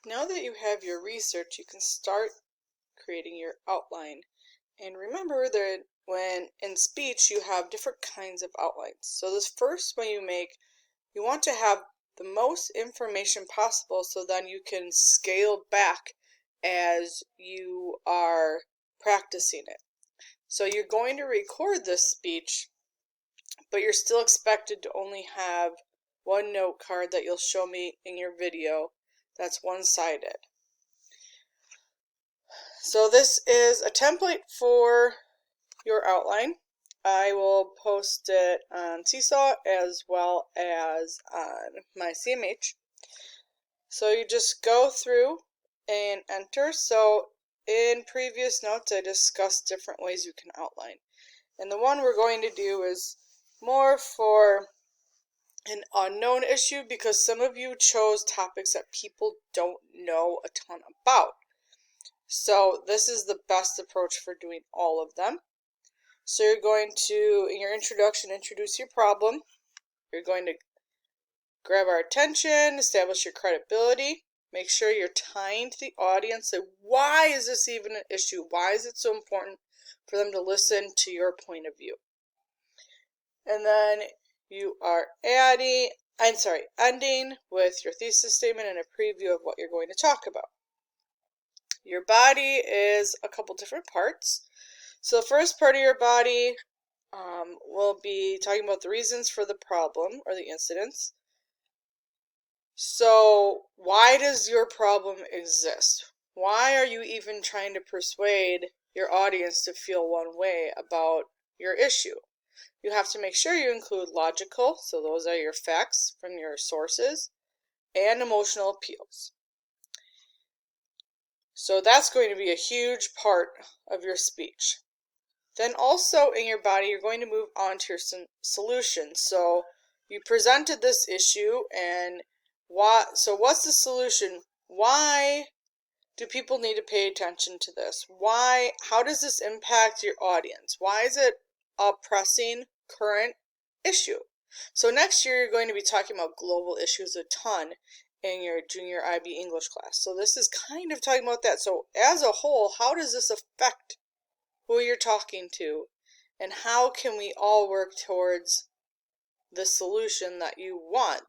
Now that you have your research, you can start creating your outline. And remember that when in speech you have different kinds of outlines. So this first one you make, you want to have the most information possible so then you can scale back as you are practicing it. So you're going to record this speech, but you're still expected to only have one note card that you'll show me in your video that's one-sided. So this is a template for your outline. I will post it on Seesaw as well as on my CMH. So you just go through and enter. So in previous notes I discussed different ways you can outline. And the one we're going to do is more for an unknown issue because some of you chose topics that people don't know a ton about. So this is the best approach for doing all of them. So you're going to, in your introduction, introduce your problem. You're going to grab our attention, establish your credibility, make sure you're tying to the audience. Say, why is this even an issue? Why is it so important for them to listen to your point of view? And then you are ending with your thesis statement and a preview of what you're going to talk about. Your body is a couple different parts. So the first part of your body will be talking about the reasons for the problem or the incidents. So why does your problem exist? Why are you even trying to persuade your audience to feel one way about your issue? You have to make sure you include logical, so those are your facts from your sources, and emotional appeals. So that's going to be a huge part of your speech. Then also in your body, you're going to move on to your solution. So you presented this issue and what's the solution? Why do people need to pay attention to this? How does this impact your audience? Why is it a pressing current issue? So next year you're going to be talking about global issues a ton in your junior IB English class. So this is kind of talking about that. So as a whole, how does this affect who you're talking to, and how can we all work towards the solution that you want?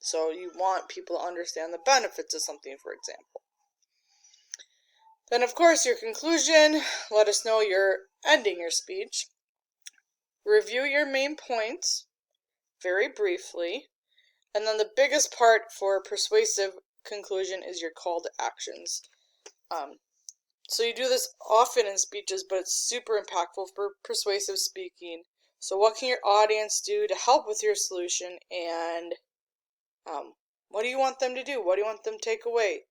So you want people to understand the benefits of something, for example. Then of course your conclusion, let us know you're ending your speech. Review your main points very briefly. And then the biggest part for a persuasive conclusion is your call to actions. So you do this often in speeches, but it's super impactful for persuasive speaking. So what can your audience do to help with your solution, and what do you want them to do? What do you want them to take away?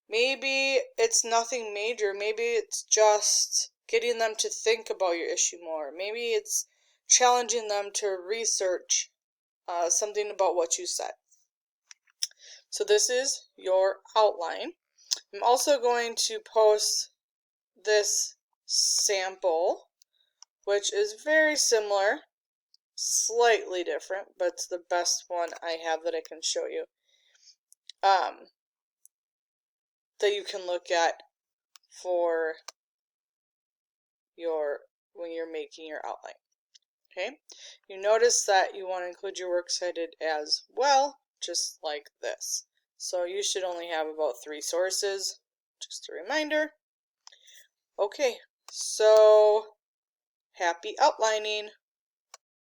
Maybe it's nothing major. Maybe it's just getting them to think about your issue more. Maybe it's challenging them to research something about what you said. So this is your outline. I'm also going to post this sample, which is very similar, slightly different, but it's the best one I have that I can show you, that you can look at for when you're making your outline. Okay, you notice that you want to include your works cited as well, just like this. So you should only have about 3 sources, just a reminder. Okay, so happy outlining.